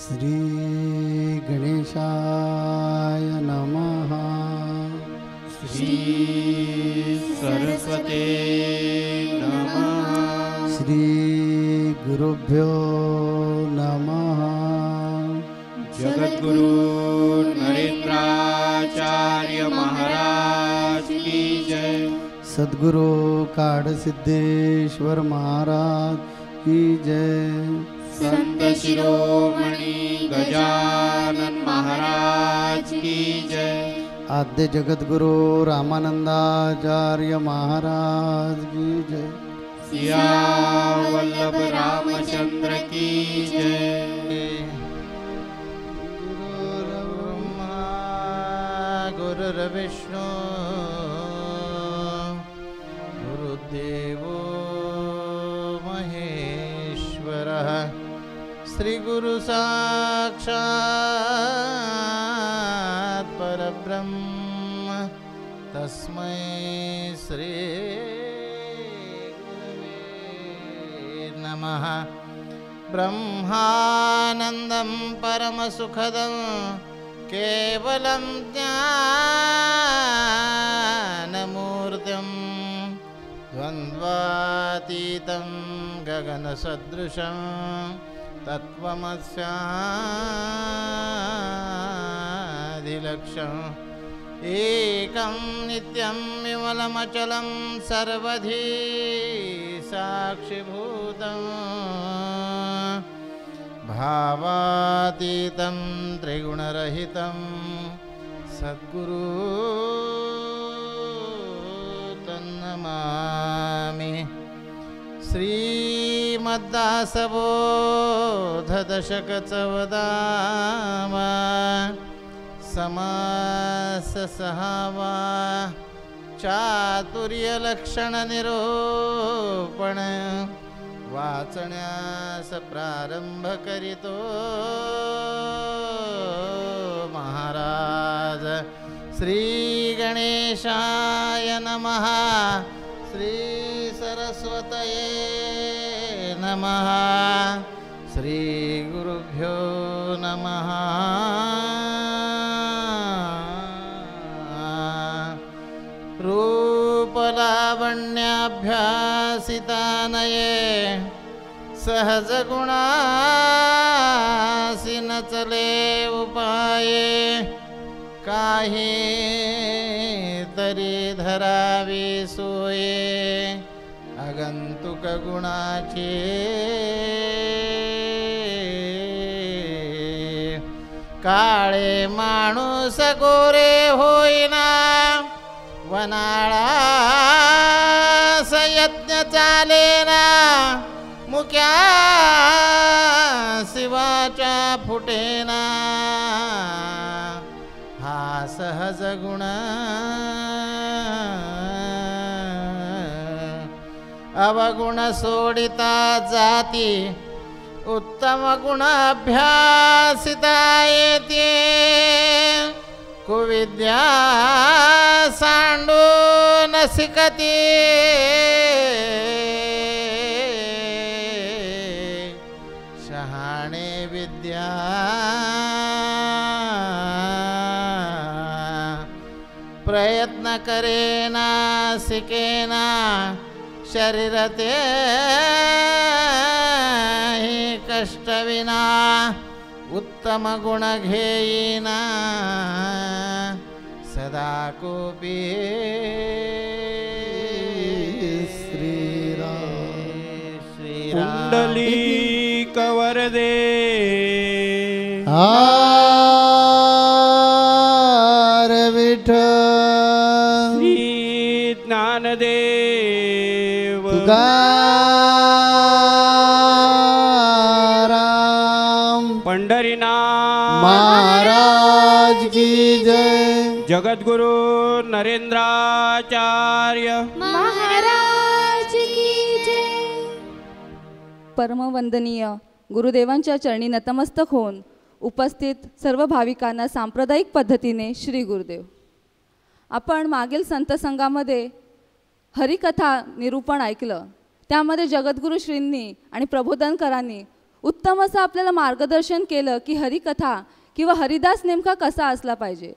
श्री गणेशाय नमः। श्री सरस्वते नमः। श्री गुरुभ्यो नमः। जगद्गुरु नरेंद्राचार्य महाराज की जय। सद्गुरु काडसिद्धेश्वर महाराज की जय। संत शिरोमणि गजानन महाराज की जय। आद्य जगद्गुरु रामानंदाचार्य महाराज की जय। सियावल्लभ रामचंद्र की जय। गुरुर्ब्रह्मा गुरुर्विष्णु गुरुदेवो महेश्वरः श्री गुरु साक्षात् परब्रह्म तस्मै श्री गुरवे नमः। ब्रह्मानन्दं परमसुखदं केवलं ज्ञानमूर्तिं द्वन्द्वातीतं गगनसदृशं तत्त्वमस्यादिलक्ष्यम् एकं नित्यं विमलमचलं सर्वधी साक्षिभूतं भावातीतं त्रिगुणरहितं सद्गुरु तन्नमामि। श्रीमद्दासबोधदशकचवदाम समास सहावा चातुर्यलक्षणनिरूपण वाचण्यास प्रारंभ करीतो महाराज। श्री गणेशाय नमः। श्री सरस्वतये नमः। श्री गुरुभ्यो नमः। रूपलावण्याभ्यासितानये सहजगुणासी न चले उपाये काही तरी धरावी सोये आगंतुक गुणाचे काळे माणूस गोरे होईना वनाळा सयज्ञ चालेना मुक्या शिवाच्या फुटेना हा सहज गुण अवगुण सोडिता जाती उत्तम गुण अभ्यासिता येते कुविद्या सांडून शिकती शहाणे विद्या प्रयत्न करेना शिकेना शरीरते ही कष्टविना उत्तम गुण घेईना सदा कोपी श्रीराम पुंडलीक वरदे आर विठ्ठल श्री ज्ञानदेव तुकाराम पंढरीनाथ महाराज की जय। जगद्गुरु नरेंद्राचार्य महाराज की जय। परमवंदनीय गुरुदेवांच्या चरणी नतमस्तक होऊन उपस्थित सर्व भाविकांना सांप्रदायिक पद्धतीने श्री गुरुदेव। आपण मागील संत संघामध्ये हरिकथा निरूपण ऐकलं, त्यामध्ये जगद्गुरु श्रींनी आणि प्रबोधनकरांनी उत्तम असं आपल्याला मार्गदर्शन केलं की हरिकथा किंवा हरिदास नेमका कसा असला पाहिजे.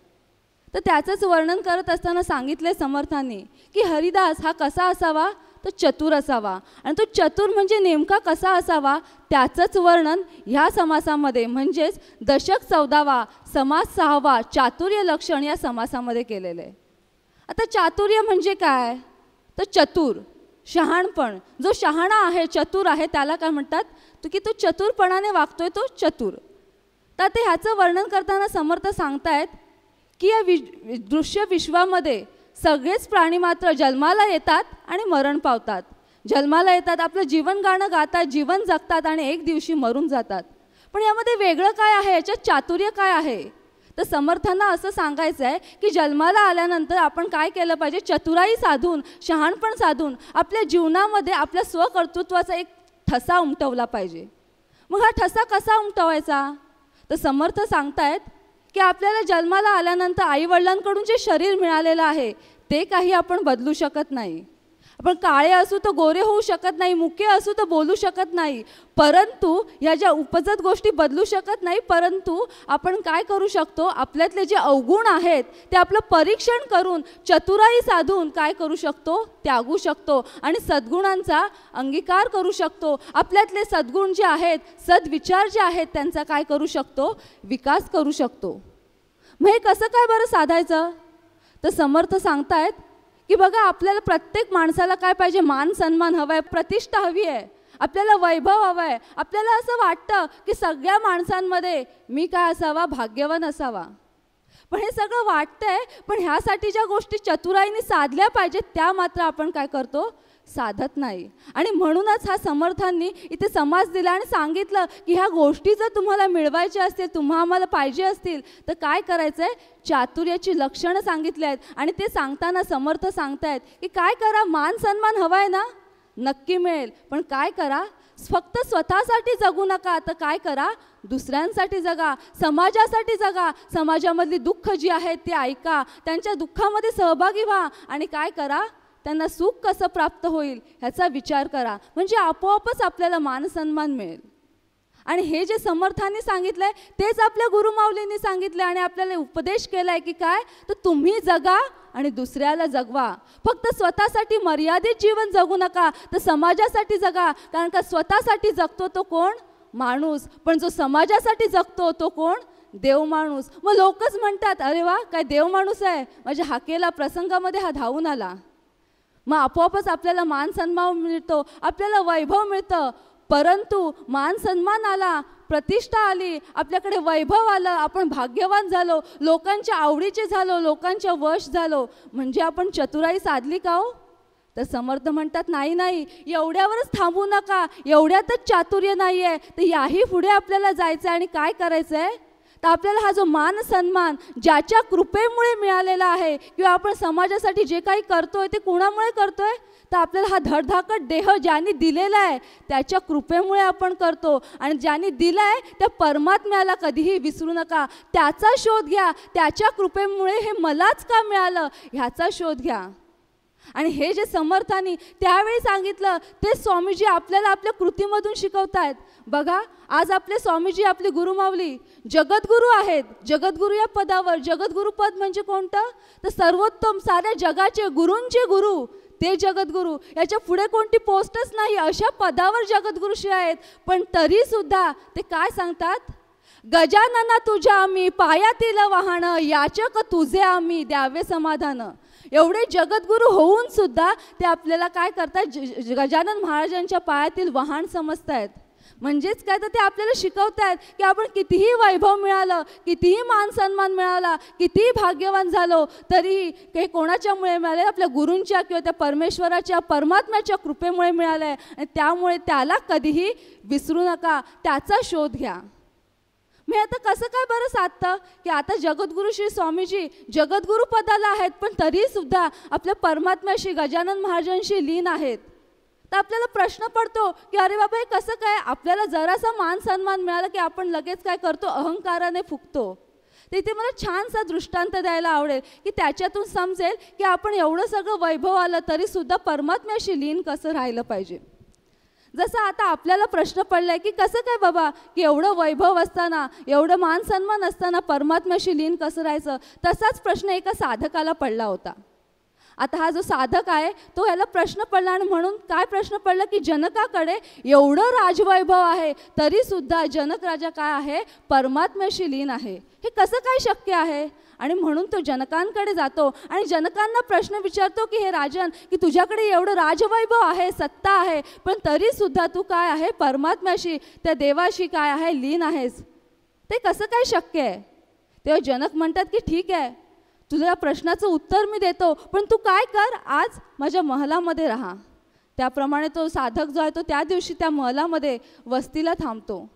तर त्याचंच वर्णन करत असताना सांगितले समर्थांनी की हरिदास हा कसा असावा, तो चतुर असावा. आणि तो चतुर म्हणजे नेमका कसा असावा त्याचंच वर्णन ह्या समासामध्ये म्हणजेच दशक 14वा समास 6वा चातुर्य लक्षण या समासामध्ये केलेलं आहे. आता चातुर्य म्हणजे काय, तर चतुर, शहाणपण. जो शहाणा आहे, चतुर आहे, त्याला काय म्हणतात, तो की तो चतुरपणाने वागतोय, तो चतुर. तर ते ह्याचं वर्णन करताना समर्थ सांगतायत की या दृश्य विश्वामध्ये सगळेच प्राणी मात्र जन्माला येतात आणि मरण पावतात. जन्माला येतात, आपलं जीवन गाणं गातात, जीवन जगतात आणि एक दिवशी मरून जातात. पण यामध्ये वेगळं काय आहे, याच्यात चातुर्य काय आहे. तर समर्थांना असं सांगायचं आहे की जन्माला आल्यानंतर आपण काय केलं पाहिजे, चतुराई साधून, शहाणपण साधून आपल्या जीवनामध्ये आपल्या स्वकर्तृत्वाचा एक ठसा उमटवला पाहिजे. मग हा ठसा कसा उमटवायचा, तर समर्थ सांगतायत की आपल्याला जन्माला आल्यानंतर आईवडिलांकडून जे शरीर मिळालेलं आहे ते काही आपण बदलू शकत नाही. आपण काळे असू तर गोरे होऊ शकत नाही, मुके असू तर बोलू शकत नाही, परंतु ह्या ज्या उपजत गोष्टी बदलू शकत नाही. परंतु आपण काय करू शकतो, आपल्यातले जे अवगुण आहेत ते आपलं परीक्षण करून चतुराई साधून काय करू शकतो, त्यागू शकतो आणि सद्गुणांचा अंगीकार करू शकतो. आपल्यातले सद्गुण जे आहेत, सद्विचार जे आहेत, त्यांचा काय करू शकतो, विकास करू शकतो. मग हे कसं काय बरं साधायचं, तर समर्थ सांगतायत की बघा आपल्याला प्रत्येक माणसाला काय पाहिजे, मान सन्मान हवा आहे, प्रतिष्ठा हवी आहे, आपल्याला वैभव हवं आहे. आपल्याला असं वाटतं की सगळ्या माणसांमध्ये मी काय असावा, भाग्यवान असावा. पण हे सगळं वाटतंय, पण ह्यासाठी ज्या गोष्टी चतुराईने साधल्या पाहिजेत त्या मात्र आपण काय करतो, साधत नाही. आणि म्हणूनच हा समर्थांनी इथे समास दिला आणि सांगितलं की ह्या गोष्टी जर तुम्हाला मिळवायच्या असतील, आम्हाला पाहिजे असतील, तर काय करायचं आहे, चातुर्याची लक्षणं सांगितली आहेत. आणि ते सांगताना समर्थ सांगतायत की काय करा, मान सन्मान हवा आहे ना, नक्की मिळेल, पण काय करा, फक्त स्वतःसाठी जगू नका, तर काय करा, दुसऱ्यांसाठी जगा, समाजासाठी जगा. समाजामधली दुःख जी आहेत ते ऐका, त्यांच्या दुःखामध्ये सहभागी व्हा आणि काय करा, त्यांना सुख कसं प्राप्त होईल ह्याचा विचार करा. म्हणजे आपोआपच आपल्याला मानसन्मान मिळेल. आणि हे जे समर्थांनी सांगितलं आहे तेच आपल्या गुरुमाऊलींनी सांगितलं आणि आपल्याला उपदेश केला आहे की काय, तर तुम्ही जगा आणि दुसऱ्याला जगवा. फक्त स्वतःसाठी मर्यादित जीवन जगू नका, तर समाजासाठी जगा. कारण का स्वतःसाठी जगतो तो कोण, माणूस, पण जो समाजासाठी जगतो तो कोण, देव माणूस. मग लोकच म्हणतात अरे वा काय देव माणूस आहे, माझ्या हाकेला प्रसंगामध्ये हा धावून आला. मग आपोआपच आपल्याला मान सन्मान मिळतो, आपल्याला वैभव मिळतं. परंतु मान सन्मान आला, प्रतिष्ठा आली, आपल्याकडे वैभव आलं, आपण भाग्यवान झालो, लोकांच्या आवडीचे झालो, लोकांच्या वश झालो, म्हणजे आपण चतुराई साधली का हो. तर समर्थ म्हणतात नाही नाही, एवढ्यावरच थांबू नका, एवढ्यातच चातुर्य नाही आहे, तर याही पुढे आपल्याला जायचं आहे. आणि काय करायचं आहे, तर आपल्याला हा जो मान सन्मान ज्याच्या कृपेमुळे मिळालेला आहे किंवा आपण समाजासाठी जे काही करतोय ते कुणामुळे करतोय, तर आपल्याला हा धडधाकट देह ज्यांनी दिलेला आहे त्याच्या कृपेमुळे आपण करतो. आणि ज्यांनी दिला आहे त्या परमात्म्याला कधीही विसरू नका, त्याचा शोध घ्या. त्याच्या कृपेमुळे हे मलाच का मिळालं ह्याचा शोध घ्या. आणि हे जे समर्थांनी त्यावेळी सांगितलं ते स्वामीजी आपल्याला आपल्या कृतीमधून शिकवतायत. बघा आज आपले स्वामीजी, आपले गुरुमाऊली जगद्गुरू आहेत. जगद्गुरू या पदावर, जगद्गुरू पद म्हणजे कोणतं, तर सर्वोत्तम, साऱ्या जगाचे गुरूंचे गुरु ते जगद्गुरू. याच्या पुढे कोणती पोस्टच नाही, अशा पदावर जगद्गुरुश्री आहेत. पण तरी सुद्धा ते काय सांगतात, गजानना तुझ्या आम्ही पायातील वाहन, याचक तुझे आम्ही द्यावे समाधान. एवढे जगद्गुरू होऊन सुद्धा ते आपल्याला काय करतात, गजानन महाराजांच्या पायातील वाहन समजतायत. म्हणजेच काय, तर ते आपल्याला शिकवत आहेत की आपण कितीही वैभव मिळालं, कितीही मान सन्मान मिळाला, कितीही भाग्यवान झालो, तरीही काही कोणाच्यामुळे मिळाले, आपल्या गुरूंच्या किंवा त्या परमेश्वराच्या, परमात्म्याच्या कृपेमुळे मिळालं आहे. आणि त्यामुळे त्याला कधीही विसरू नका, त्याचा शोध घ्या. मी आता कसं काय बरं साधतं की आता जगद्गुरू श्री स्वामीजी जगद्गुरू पदाला आहेत, पण तरीसुद्धा आपल्या परमात्म्याशी, गजानन महाराजांशी लीन आहेत. तर आपल्याला प्रश्न पडतो की अरे बाबा हे कसं काय, आपल्याला जरासा मान सन्मान मिळाला की आपण लगेच काय करतो, अहंकाराने फुगतो. तर इथे मला छानसा दृष्टांत द्यायला आवडेल की त्याच्यातून समजेल की आपण एवढं सगळं वैभव आलं तरीसुद्धा परमात्म्याशी लीन कसं राहिलं पाहिजे. जसं आता आपल्याला प्रश्न पडलाय की कसं काय बाबा, की एवढं वैभव असताना, एवढं मान सन्मान असताना परमात्म्याशी लीन कसं राहायचं, तसाच प्रश्न एका साधकाला पडला होता. आता हा जो साधक आहे तो ह्याला प्रश्न पडला, आणि म्हणून काय प्रश्न पडला की जनकाकडे एवढं राजवैभव आहे तरीसुद्धा जनक राजा काय आहे, परमात्म्याशी लीन आहे. हे कसं काय शक्य आहे? आणि म्हणून तो जनकांकडे जातो आणि जनकांना प्रश्न विचारतो की हे राजन, की तुझ्याकडे एवढं राजवैभव आहे, सत्ता आहे, पण तरीसुद्धा तू काय आहे, परमात्म्याशी, त्या देवाशी काय आहे, लीन आहेस. ते कसं काय शक्य आहे? तेव्हा जनक म्हणतात की ठीक आहे, तुला या प्रश्नाचं उत्तर मी देतो, पण तू काय कर, आज माझ्या महलामध्ये राहा. त्याप्रमाणे तो साधक जो आहे तो त्या दिवशी त्या महलामध्ये वस्तीला थांबतो.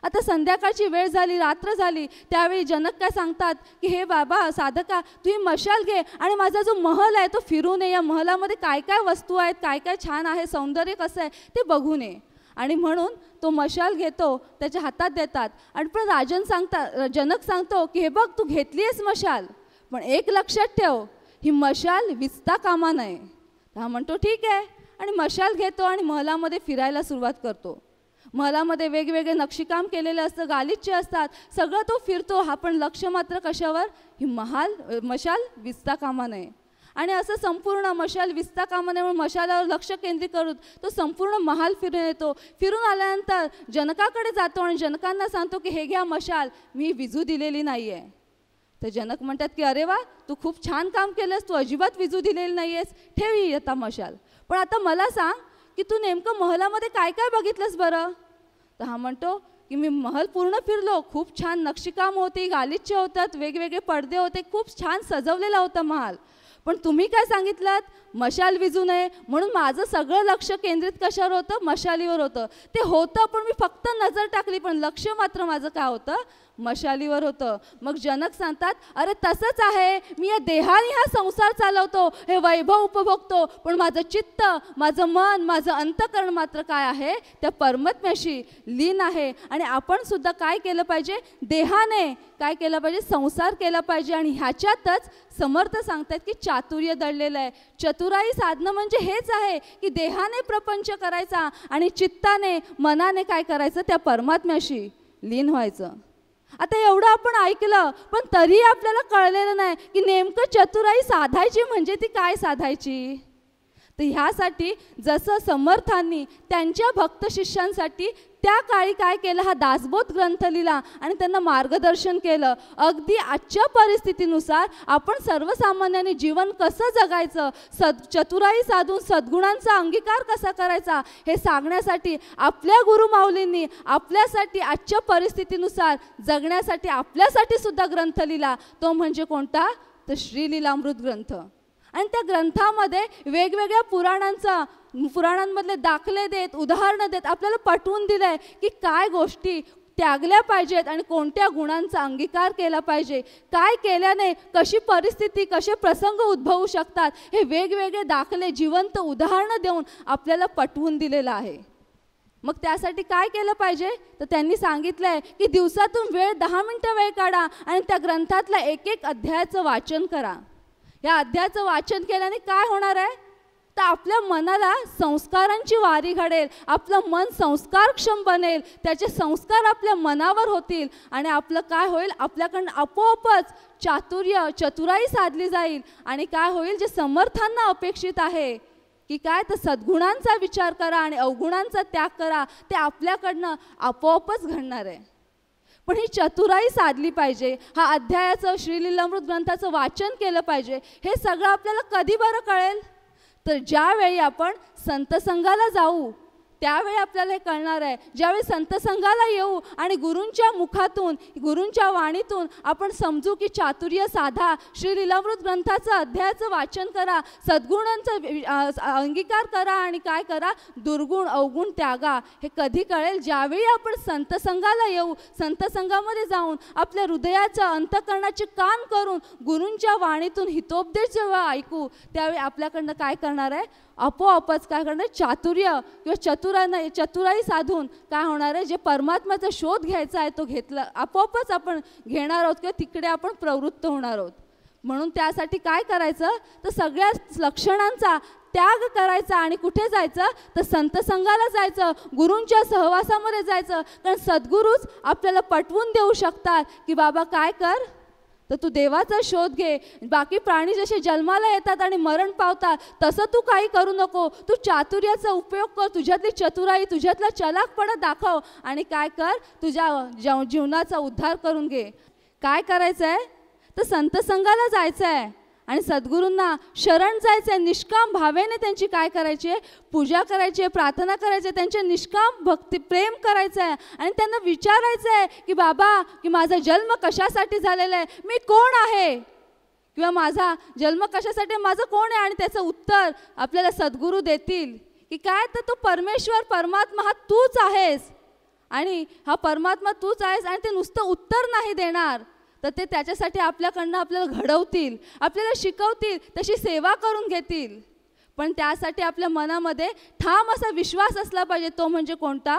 आता संध्याकाळची वेळ झाली, रात्र झाली. त्यावेळी जनक काय सांगतात की हे बाबा साधका, तू ही मशाल घे आणि माझा जो महल आहे तो फिरून ये. या महलामध्ये काय काय वस्तू आहेत, काय काय छान आहे, सौंदर्य कसं आहे ते बघून ये. आणि म्हणून तो मशाल घेतो, त्याच्या हातात देतात. आणि पण जनक सांगतो की हे बघ, तू घेतली आहेस मशाल, पण एक लक्षात ठेव, ही मशाल विजता कामा नये. हा म्हणतो ठीक आहे, आणि मशाल घेतो आणि महलामध्ये फिरायला सुरुवात करतो. महलामध्ये वेगवेगळे नक्षीकाम केलेले असतं, गालिचे असतात, सगळं तो फिरतो. हा पण लक्ष मात्र कशावर, ही मशाल विजता कामा नये. आणि असं संपूर्ण मशाल विजता कामा नये म्हणून मशालावर लक्ष केंद्रित करून तो संपूर्ण महाल फिरून येतो. फिरून आल्यानंतर जनकाकडे जातो आणि जनकांना सांगतो की हे घ्या मशाल, मी विजू दिलेली नाही आहे. तर जनक म्हणतात की अरे वा, तू खूप छान काम केलंस, तू अजिबात विजू दिलेली नाही आहेस, ठेव ही आता मशाल. पण आता मला सांग की तू नेमकं महलामध्ये काय काय बघितलंस बरं? तर हा म्हणतो की मी महल पूर्ण फिरलो, खूप छान नक्षीकाम होती, गालिचे होतात, वेगवेगळे पडदे होते, खूप छान सजवलेला होता महाल. पण तुम्ही काय सांगितलं, मशाल विजू नये, म्हणून माझं सगळं लक्ष केंद्रित कशावर होतं, मशालीवर होतं. ते होतं, पण मी फक्त नजर टाकली, पण लक्ष मात्र माझं काय होतं, मशालीवर होतं. मग जनक सांगतात अरे तसंच आहे, मी या देहाने हा संसार चालवतो, हे वैभव उपभोगतो, पण माझं चित्त, माझं मन, माझं अंतकरण मात्र काय आहे, त्या परमात्म्याशी लीन आहे. आणि आपण सुद्धा काय केलं पाहिजे, देहाने काय केलं पाहिजे, संसार केला पाहिजे. आणि ह्याच्यातच समर्थ सांगतात की चातुर्य दडलेलं आहे. चतुराई साधनं म्हणजे हेच आहे की देहाने प्रपंच करायचा आणि चित्ताने, मनाने काय करायचं, त्या परमात्म्याशी लीन व्हायचं. आता एवढं आपण ऐकलं, पण तरी आपल्याला कळलेलं नाही की नेमकं चतुराई साधायची म्हणजे ती काय साधायची. तर ह्यासाठी जसं समर्थांनी त्यांच्या भक्त शिष्यांसाठी त्या काळी काय केलं, हा दासबोध ग्रंथ लिहिला आणि त्यांना मार्गदर्शन केलं. अगदी आजच्या परिस्थितीनुसार आपण सर्वसामान्यांनी जीवन कसं जगायचं, चतुराई साधून सद्गुणांचा अंगीकार कसा करायचा, हे सांगण्यासाठी आपल्या गुरुमाऊलींनी आपल्यासाठी आजच्या परिस्थितीनुसार जगण्यासाठी आपल्यासाठी सुद्धा ग्रंथ लिहिला. तो म्हणजे कोणता, तर श्रीलीलामृत ग्रंथ. आणि त्या ग्रंथामध्ये वेगवेगळ्या पुराणांमधले दाखले देत, उदाहरणं देत आपल्याला पटवून दिलं आहे की काय गोष्टी त्यागल्या पाहिजेत आणि कोणत्या गुणांचा अंगीकार केला पाहिजे, काय केल्याने कशी परिस्थिती, कसे प्रसंग उद्भवू शकतात, हे वेगवेगळे दाखले, जिवंत उदाहरणं देऊन आपल्याला पटवून दिलेलं आहे. मग त्यासाठी काय केलं पाहिजे, तर त्यांनी सांगितलं आहे की दिवसातून 10 मिनटं वेळ काढा आणि त्या ग्रंथातल्या एक एक अध्यायाचं वाचन करा. या अध्यायाचं वाचन केल्याने काय होणार आहे, तर आपल्या मनाला संस्कारांची वारी घडेल, आपलं मन संस्कारक्षम बनेल, त्याचे संस्कार आपल्या मनावर होतील आणि आपलं काय होईल, आपल्याकडनं आपोआपच चतुराई साधली जाईल. आणि काय होईल, जे समर्थांना अपेक्षित आहे की काय, तर सद्गुणांचा विचार करा आणि अवगुणांचा त्याग करा, ते आपल्याकडनं आपोआपच घडणार आहे. पण ही चतुराई साधली पाहिजे, हा अध्यायाचं श्रीलीलामृत ग्रंथाचं वाचन केलं पाहिजे. हे सगळं आपल्याला कधी बरं कळेल, तर ज्यावेळी आपण संत संघाला जाऊ त्यावेळी आपल्याला हे कळणार आहे. ज्यावेळी संत संघाला येऊ आणि गुरूंच्या मुखातून, गुरूंच्या वाणीतून आपण समजू की चातुर्य साधा, श्रीलीलामृत ग्रंथाचं अध्यायाचं वाचन करा, सद्गुणांचा अंगीकार करा आणि काय करा, दुर्गुण अवगुण त्यागा. हे कधी कळेल, ज्यावेळी आपण संत संघाला येऊ, संत संघामध्ये जाऊन आपल्या हृदयाचं, अंतकरणाचे कान करून गुरूंच्या वाणीतून हितोपदेश जेव्हा ऐकू, त्यावेळी आपल्याकडनं काय करणार आहे, आपोआपच काय करणार, चातुर्य किंवा चतुराई साधून काय होणार आहे, जे परमात्म्याचा शोध घ्यायचा आहे तो घेतला, आपोआपच आपण घेणार आहोत किंवा तिकडे आपण प्रवृत्त होणार आहोत. म्हणून त्यासाठी काय करायचं, तर सगळ्या लक्षणांचा त्याग करायचा आणि कुठे जायचं तर संत संघाला जायचं, गुरूंच्या सहवासामध्ये जायचं. कारण सद्गुरूच आपल्याला पटवून देऊ शकतात की बाबा काय कर, तर तू देवाचा शोध घे. बाकी प्राणी जसे जन्माला येतात आणि मरण पावतात तसं तू काही करू नको. तू चातुर्याचा उपयोग कर, तुझ्यातली चतुराई, तुझ्यातला चलाकपणा दाखव आणि काय कर, तुझ्या जीवनाचा उद्धार करून घे. काय करायचं आहे तर संत संघाला जायचं आहे आणि सद्गुरूंना शरण जायचं आहे. निष्काम भावेने त्यांची काय करायची आहे, पूजा करायची आहे, प्रार्थना करायची आहे, त्यांचे निष्काम भक्ती प्रेम करायचं आहे आणि त्यांना विचारायचं आहे की बाबा की माझा जन्म कशासाठी झालेला आहे, मी कोण आहे, किंवा माझा जन्म कशासाठी, माझं कोण आहे. आणि त्याचं उत्तर आपल्याला सद्गुरू देतील की काय, तर तो परमेश्वर परमात्मा हा तूच आहेस आणि हा परमात्मा तूच आहेस. आणि ते नुसतं उत्तर नाही देणार, तर ते त्याच्यासाठी आपल्याकडनं आपल्याला घडवतील, आपल्याला शिकवतील, तशी सेवा करून घेतील. पण त्यासाठी आपल्या मनामध्ये ठाम असा विश्वास असला पाहिजे. तो म्हणजे कोणता,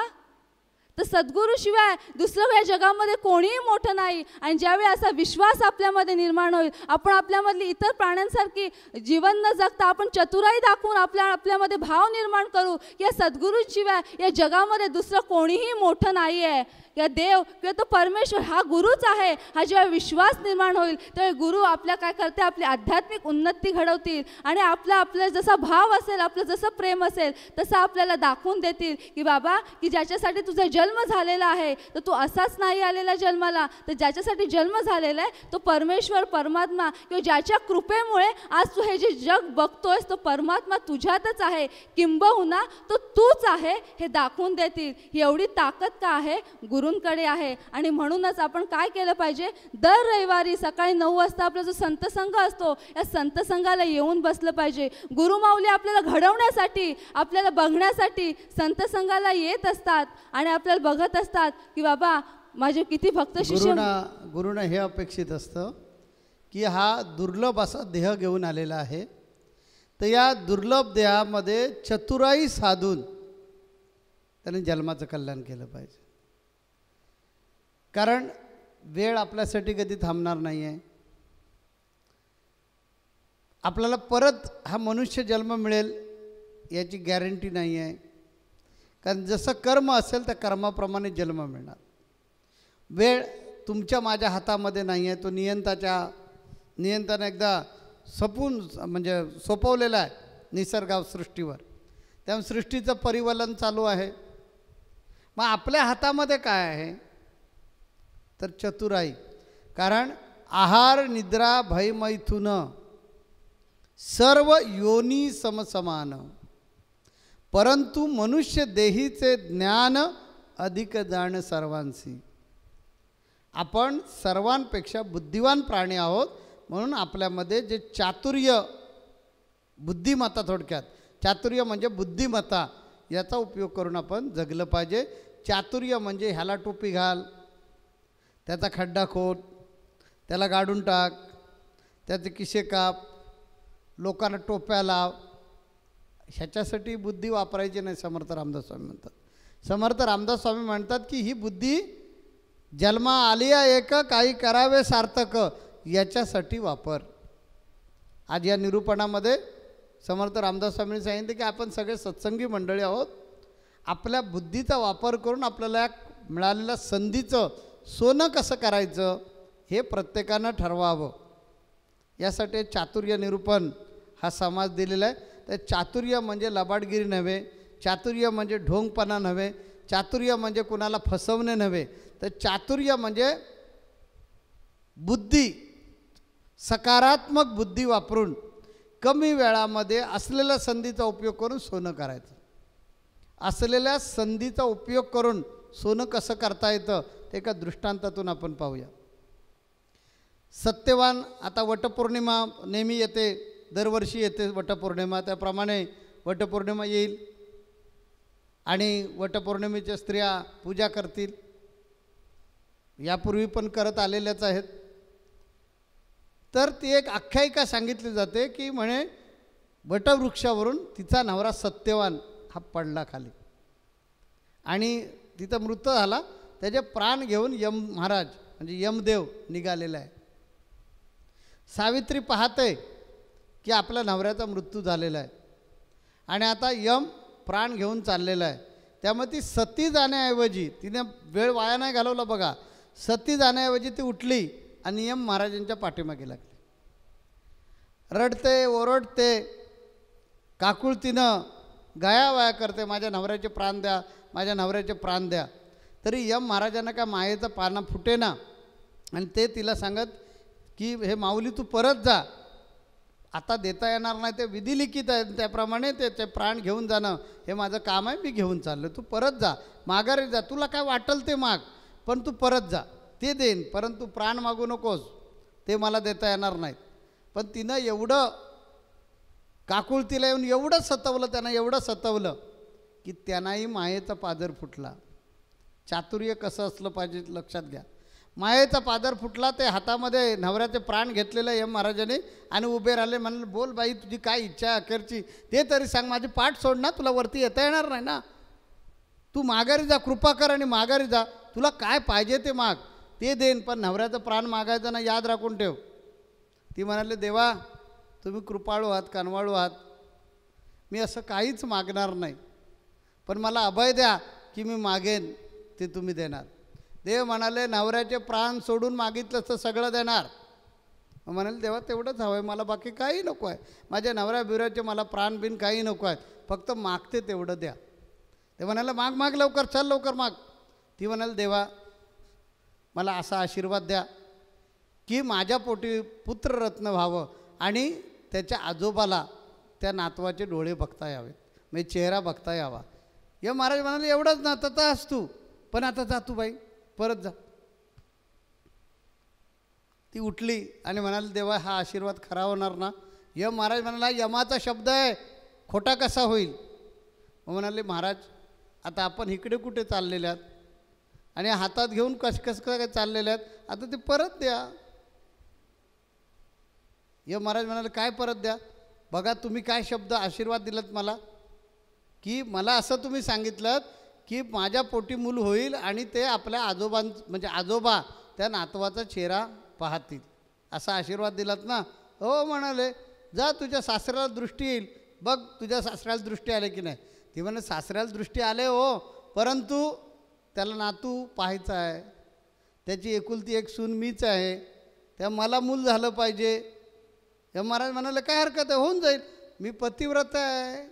तर सद्गुरूशिवाय दुसरं या जगामध्ये कोणीही मोठं नाही. आणि ज्यावेळी असा विश्वास आपल्यामध्ये निर्माण होईल, आपण आपल्यामधली इतर प्राण्यांसारखी जीवन न जगता आपण चतुराई दाखवून आपल्यामध्ये भाव निर्माण करू की या सद्गुरूशिवाय या जगामध्ये दुसरं कोणीही मोठं नाही आहे, किंवा देव किंवा तो परमेश्वर हा गुरुच आहे. हा जेव्हा विश्वास निर्माण होईल तेव्हा गुरु आपल्या काय करते, आपली आध्यात्मिक उन्नती घडवतील आणि आपला जसा भाव असेल, आपलं जसं प्रेम असेल तसं आपल्याला दाखवून देतील की बाबा की ज्याच्यासाठी तुझा जन्म झालेला आहे तर तू असाच नाही आलेला जन्माला, तर ज्याच्यासाठी जन्म झालेला आहे तो परमेश्वर परमात्मा किंवा ज्याच्या कृपेमुळे आज तू हे जे जग बघतोयस तो परमात्मा तुझ्यातच आहे, किंबहुना तो तूच आहे हे दाखवून देतील. ही एवढी ताकद का आहे, गुरूंकडे आहे. आणि म्हणूनच आपण काय केलं पाहिजे, दर रविवारी सकाळी 9 वाजता आपला जो संत संघ असतो या संत संघाला येऊन बसलं पाहिजे. गुरुमाऊली आपल्याला घडवण्यासाठी, आपल्याला बघण्यासाठी संत संघाला येत असतात आणि आपल्याला बघत असतात की बाबा माझे किती भक्त शिष्य. गुरुना हे अपेक्षित असतं की हा दुर्लभ असा देह घेऊन आलेला आहे, तर या दुर्लभ देहामध्ये चतुराई साधून त्याने जन्माचं कल्याण केलं पाहिजे. कारण वेळ आपल्यासाठी कधी थांबणार नाही आहे. आपल्याला परत हा मनुष्य जन्म मिळेल याची गॅरंटी नाही आहे. कारण जसं कर्म असेल त्या कर्माप्रमाणे जन्म मिळणार. वेळ तुमच्या माझ्या हातामध्ये नाही आहे, तो नियंत्रण एकदा म्हणजे सोपवलेला आहे निसर्गावर, सृष्टीवर. त्यामुळे सृष्टीचं परिवलन चालू आहे. मग आपल्या हातामध्ये काय आहे तर चतुराई. कारण आहार निद्रा भय मैथुन सर्व योनी समसमान, परंतु मनुष्य देहीचे ज्ञान अधिक जाण सर्वांसी. आपण सर्वांपेक्षा बुद्धिवान प्राणी आहोत, म्हणून आपल्यामध्ये जे चातुर्य, बुद्धिमत्ता, थोडक्यात चातुर्य म्हणजे बुद्धिमत्ता, याचा उपयोग करून आपण जगलं पाहिजे. चातुर्य म्हणजे ह्याला टोपी घाल, त्याचा खड्डा खोद, त्याला गाडून टाक, त्याचे किशे काप, लोकांना टोप्या लाव, ह्याच्यासाठी बुद्धी वापरायची नाही. समर्थ रामदास स्वामी म्हणतात. समर्थ रामदास स्वामी म्हणतात की ही बुद्धी जन्मा आलिया एक, काही करावे सार्थक, याच्यासाठी वापर. आज या निरूपणामध्ये समर्थ रामदास स्वामींनी सांगितले की आपण सगळे सत्संगी मंडळी आहोत. आपल्या बुद्धीचा वापर करून आपल्याला मिळालेल्या संधीचं सोनं कसं करायचं हे प्रत्येकानं ठरवावं. यासाठी चातुर्य निरूपण हा समाज दिलेला आहे. तर चातुर्य म्हणजे लबाडगिरी नव्हे, चातुर्य म्हणजे ढोंगपणा नव्हे, चातुर्य म्हणजे कुणाला फसवणे नव्हे, तर चातुर्य म्हणजे बुद्धी, सकारात्मक बुद्धी वापरून कमी वेळामध्ये असलेल्या संधीचा उपयोग करून सोनं करायचं. असलेल्या संधीचा उपयोग करून सोनं कसं करता येतं ते एका दृष्टांतातून आपण पाहूया. सत्यवान, आता वटपौर्णिमा नेहमी येते, दरवर्षी येते वटपौर्णिमा, त्याप्रमाणे वटपौर्णिमा येईल आणि वटपौर्णिमेच्या स्त्रिया पूजा करतील. यापूर्वी पण करत आलेल्याच आहेत. तर ती एक आख्यायिका सांगितली जाते की म्हणे वटवृक्षावरून तिचा नवरा सत्यवान हा पडला खाली आणि तिथं मृत झाला. त्याचे प्राण घेऊन यम महाराज म्हणजे यमदेव निघालेला आहे. सावित्री पाहते की आपल्या नवऱ्याचा मृत्यू झालेला आहे. आणि आता यम प्राण घेऊन चाललेला आहे. त्यामुळे ती सती जाण्याऐवजी तिने वेळ वाया नाही घालवला बघा. सती जाण्याऐवजी ती उठली आणि यम महाराजांच्या पाठीमागे लागली. रडते ओरडते काकुळतीनं गयावया करते, माझ्या नवऱ्याचे प्राण द्या, माझ्या नवऱ्याचे प्राण द्या. तरी यम महाराजांना काय मायेचं पानं फुटेना आणि ते तिला सांगत की हे माऊली तू परत जा, आता देता येणार नाही, ते विधिलिखित आहे, त्याप्रमाणे त्याचे प्राण घेऊन जाणं हे माझं काम आहे, मी घेऊन चाललो, तू परत जा, माघारी जा, तुला काय वाटेल ते माग, पण तू परत जा, ते देईन, परंतु प्राण मागू नकोस, ते मला देता येणार नाहीत. पण तिनं एवढं काकुळतीला येऊन एवढं सतवलं, त्यानं एवढं सतवलं की त्यांनाही मायेचा पादर फुटला. चातुर्य कसं असलं पाहिजे लक्षात घ्या. मायेचा पादर फुटला, ते हातामध्ये नवऱ्याचे प्राण घेतलेलं यम महाराजांनी आणि उभे राहिले. म्हणले बोल बाई तुझी काय इच्छा आहे अखेरची ते तरी सांग, माझी पाठ सोड ना, तुला वरती येता येणार नाही ना, तू माघारी जा, कृपा कर आणि माघारी जा, तुला काय पाहिजे ते माग, ते देईन, पण नवऱ्याचं प्राण मागायचं ना, याद राखून ठेव. ती म्हणाले देवा तुम्ही कृपाळू आहात, कनवाळू आहात, मी असं काहीच मागणार नाही, पण मला अभय द्या की मी मागेन ते तुम्ही देणार. देव म्हणाले नवऱ्याचे प्राण सोडून मागितलं तर सगळं देणार. म्हणाले देवा तेवढंच हवं आहे मला, बाकी काही नको आहे, माझ्या नवऱ्या बिवऱ्याचे मला प्राण बिन काही नको आहेत, फक्त मागते तेवढं द्या. ते म्हणाले माग माग लवकर, चल लवकर माग. ती म्हणाले देवा मला असा आशीर्वाद द्या की माझ्या पोटी पुत्ररत्न व्हावं आणि त्याच्या आजोबाला त्या नातवाचे डोळे बघता यावेत, म्हणजे चेहरा बघता यावा. या महाराज म्हणाले एवढंच ना, तथा असतो, पण आता जा तू बाई, परत जा. ती उठली आणि म्हणाली देवा हा आशीर्वाद खरा होणार ना. यम महाराज म्हणाला यमाचा शब्द आहे, खोटा कसा होईल. म्हणाले महाराज आता आपण इकडे कुठे चाललेले आहात आणि हातात घेऊन कसं काय चाललेले आहेत, आता ते परत द्या. यम महाराज म्हणाले काय परत द्या, बघा तुम्ही काय शब्द आशीर्वाद दिलात मला, की मला असं तुम्ही सांगितलं की माझ्या पोटी मूल होईल आणि ते आपल्या म्हणजे आजोबा त्या नातवाचा चेहरा पाहतील, असा आशीर्वाद दिलात ना. हो म्हणाले जा तुझ्या सासऱ्याला दृष्टी येईल, बघ तुझ्या सासऱ्याला दृष्टी आले की नाही. ती म्हणे सासऱ्याला दृष्टी आले हो, परंतु त्याला नातू पाहायचा आहे, त्याची एकुलती एक सून मीच आहे, त्या मला मूल झालं पाहिजे. या महाराज म्हणाले काय हरकत आहे, होऊन जाईल, मी पतिव्रत आहे.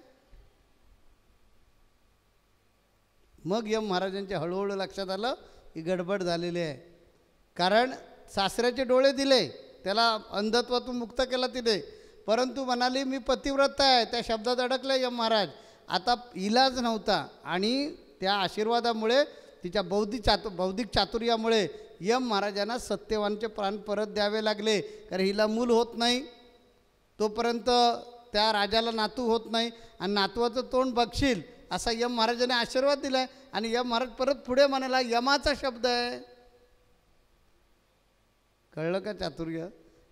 मग यम महाराजांच्या हळूहळू लक्षात आलं की गडबड झालेली आहे, कारण सासऱ्याचे डोळे दिले, त्याला अंधत्वातून मुक्त केला तिने, परंतु म्हणाली मी पतिव्रत आहे, त्या शब्दात अडकले यम महाराज. आता इलाज नव्हता आणि त्या आशीर्वादामुळे तिच्या बौद्धिक चातुर्यामुळे यम महाराजांना सत्यवानचे प्राण परत द्यावे लागले, कारण हिला मूल होत नाही तोपर्यंत त्या राजाला नातू होत नाही आणि नातवाचं तोंड बघशील असा यम महाराजाने आशीर्वाद दिला आहे. आणि यम महाराज परत पुढे म्हणाला यमाचा शब्द आहे. कळलं का चातुर्य?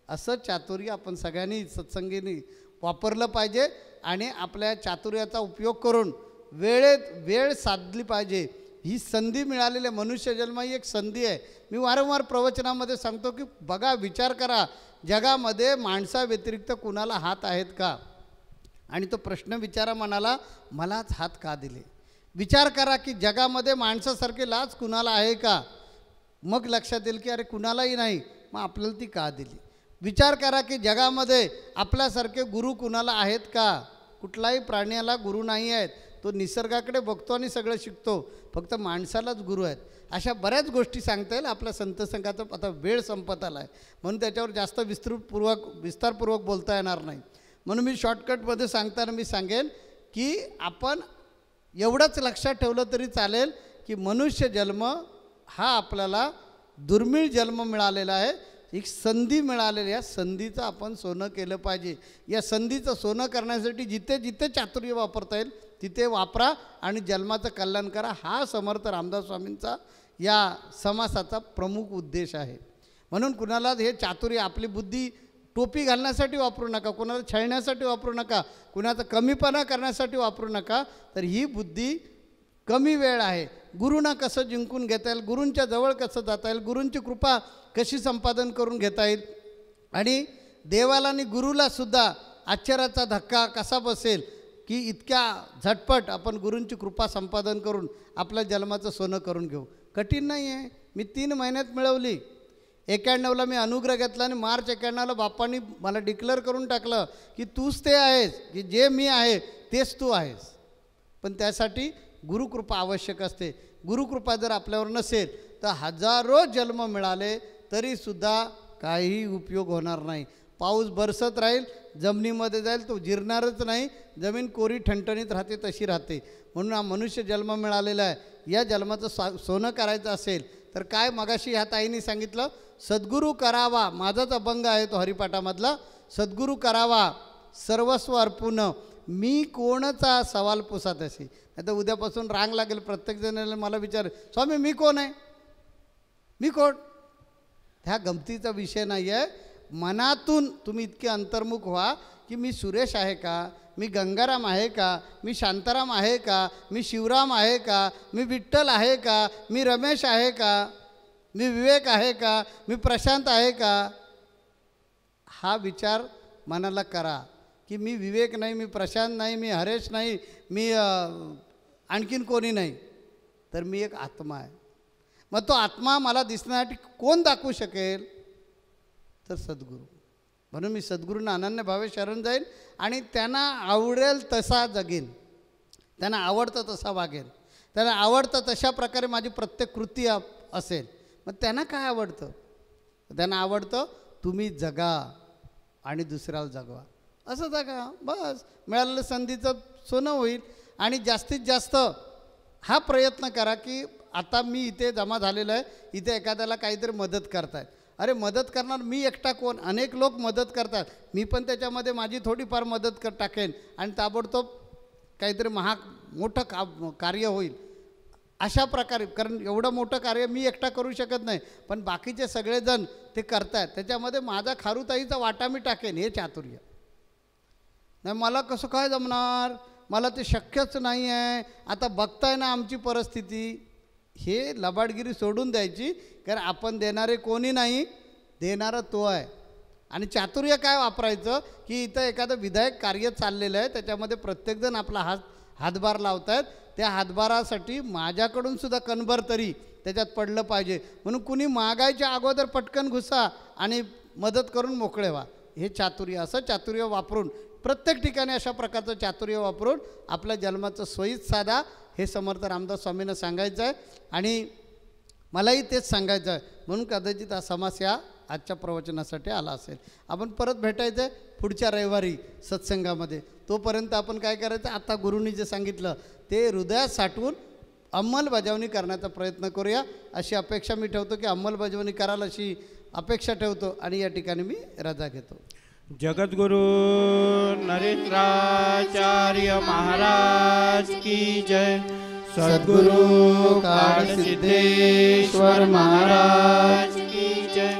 असं चातुर्य आपण सगळ्यांनी सत्संगीनी वापरलं पाहिजे आणि आपल्या चातुर्याचा उपयोग करून वेळ साधली पाहिजे. ही संधी मिळालेली मनुष्यजन्म ही एक संधी आहे. मी वारंवार प्रवचनामध्ये सांगतो की बघा, विचार करा, जगामध्ये माणसाव्यतिरिक्त कुणाला हात आहेत का? आणि तो प्रश्न विचारा मनाला, मलाच हात का दिले? विचार करा की जगामध्ये माणसासारखे लाज कुणाला आहे का? मग लक्षात येईल की अरे कुणालाही नाही, मग आपल्याला ती का दिली? विचार करा की जगामध्ये आपल्यासारखे गुरु कुणाला आहेत का? कुठलाही प्राण्याला गुरु नाही आहेत, तो निसर्गाकडे बघतो आणि सगळं शिकतो, फक्त माणसालाच गुरु आहेत. अशा बऱ्याच गोष्टी सांगता येईल. आपल्या संतसंघाचा आता वेळ संपत आला आहे, म्हणून त्याच्यावर जास्त विस्तारपूर्वक बोलता येणार नाही. म्हणून मी शॉर्टकटमध्ये सांगताना मी सांगेन की आपण एवढंच लक्षात ठेवलं तरी चालेल की मनुष्य जन्म हा आपल्याला दुर्मिळ जन्म मिळालेला आहे, एक संधी मिळालेली आहे. संधीचं आपण सोनं केलं पाहिजे. या संधीचं सोनं करण्यासाठी जिथे जिथे चातुर्य वापरता येईल तिथे वापरा आणि जन्माचं कल्याण करा. हा समर्थ रामदास स्वामींचा या समासाचा प्रमुख उद्देश आहे. म्हणून कुणाला हे चातुर्य आपली बुद्धी टोपी घालण्यासाठी वापरू नका, कुणाला छळण्यासाठी वापरू नका, कुणाचा कमीपणा करण्यासाठी वापरू नका. तर ही बुद्धी कमी वेळ आहे. गुरुंना कसं जिंकून घेता येईल, गुरूंच्या जवळ कसं जाता येईल, गुरूंची कृपा कशी संपादन करून घेता येईल आणि देवाला आणि गुरुलासुद्धा आश्चर्याचा धक्का कसा बसेल की इतक्या झटपट आपण गुरूंची कृपा संपादन करून आपल्या जन्माचं सोनं करून घेऊ. कठीण नाही आहे. मी 3 महिन्यात मिळवली. 91ला मी अनुग्रह घेतला आणि मार्च 91ला बाप्पांनी मला डिक्लेअर करून टाकलं की तूच ते आहेस, की जे मी आहे तेच तू आहेस. पण त्यासाठी गुरुकृपा आवश्यक असते. गुरुकृपा जर आपल्यावर नसेल तर हजारो जन्म मिळाले तरीसुद्धा काही उपयोग होणार नाही. पाऊस बरसत राहील, जमिनीमध्ये जाईल, तो जिरणारच नाही. जमीन कोरी ठणठणीत राहते तशी राहते. म्हणून हा मनुष्य जन्म मिळालेला आहे. या जन्माचं सोनं करायचं असेल तर काय, मगाशी ह्या ताईंनी सांगितलं, सद्गुरू करावा. माझाच अभंग आहे तो हरिपाठामधला. सद्गुरू करावा सर्वस्व अर्पून, मी कोणचा सवाल पुसात असे. नाही तर उद्यापासून रांग लागेल. प्रत्येकजण मला विचार, स्वामी मी कोण आहे, मी कोण. ह्या गमतीचा विषय नाही आहे. मनातून तुम्ही इतके अंतर्मुख व्हा की मी सुरेश आहे का, मी गंगाराम आहे का, मी शांताराम आहे का, मी शिवराम आहे का, मी विठ्ठल आहे का, मी रमेश आहे का, मी विवेक आहे का, मी प्रशांत आहे का. हा विचार मनाला करा की मी विवेक नाही, मी प्रशांत नाही, मी हरेश नाही, मी आणखीन कोणी नाही, तर मी एक आत्मा आहे. मग तो आत्मा मला दिसण्यासाठी कोण दाखवू शकेल, तर सद्गुरू. म्हणून मी सद्गुरूंना अनन्य भावे शरण जाईन आणि त्यांना आवडेल तसा जगेन, त्यांना आवडतं तसा वागेन, त्यांना आवडतं तशा प्रकारे माझी प्रत्येक कृती असेल. मग त्यांना काय आवडतं, त्यांना आवडतं तुम्ही जगा आणि दुसऱ्याला जगवा. असं जगा, बस. मिळालेलं संधीचं सोनं होईल. आणि जास्तीत जास्त हा प्रयत्न करा की आता मी इथे जमा झालेलं आहे, इथे एखाद्याला काहीतरी मदत करतायत. अरे मदत करणार मी एकटा कोण, अनेक लोक मदत करतात. मी पण त्याच्यामध्ये माझी थोडीफार मदत टाकेन आणि ताबडतोब काहीतरी मोठं कार्य होईल. अशा प्रकारे, कारण एवढं मोठं कार्य मी एकटा करू शकत नाही, पण बाकीचे सगळेजण ते करतायत, त्याच्यामध्ये माझा खारुताईचा वाटा मी टाकेन. हे चातुर्य. नाही मला कसं काय जमणार, मला ते शक्यच नाही आहे. आता बघताय ना आमची परिस्थिती. हे लबाडगिरी सोडून द्यायची, कारण आपण देणारे कोणी नाही, देणारा तो आहे. आणि चातुर्य काय वापरायचं की इथं एखादं विधायक कार्य चाललेलं आहे, त्याच्यामध्ये प्रत्येकजण आपला हातभार लावत आहेत. त्या हातभारासाठी माझ्याकडून सुद्धा कणभर तरी त्याच्यात पडलं पाहिजे. म्हणून कुणी मागायच्या अगोदर पटकन घुसा आणि मदत करून मोकळे व्हा. हे चातुर्य. असं चातुर्य वापरून प्रत्येक ठिकाणी अशा प्रकारचं चातुर्य वापरून आपल्या जन्माचं सोयीत साधा, हे समर्थ रामदास स्वामींना सांगायचं आहे. आणि मलाही तेच सांगायचं आहे. म्हणून कदाचित हा समास या आजच्या प्रवचनासाठी आला असेल. आपण परत भेटायचं आहे पुढच्या रविवारी सत्संगामध्ये. तोपर्यंत आपण काय करायचं, आता गुरुंनी जे सांगितलं ते हृदयात साठवून अंमलबजावणी करण्याचा प्रयत्न करूया, अशी अपेक्षा मी ठेवतो. की अंमलबजावणी कराल अशी अपेक्षा ठेवतो आणि या ठिकाणी मी रजा घेतो. जगद्गुरु नरेंद्राचार्य महाराज की जय. सद्गुरु काळसिद्धेश्वर महाराज की जय.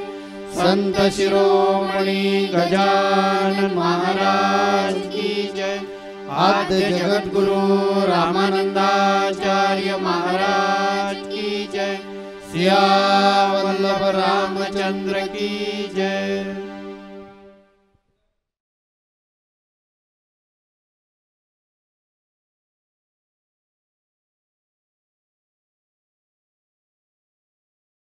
संत शिरोमणी गजानन महाराज की जय. आद्य जगद्गुरु रामानंदाचार्य महाराज की जय. सिया वल्लभ रामचंद्र की जय.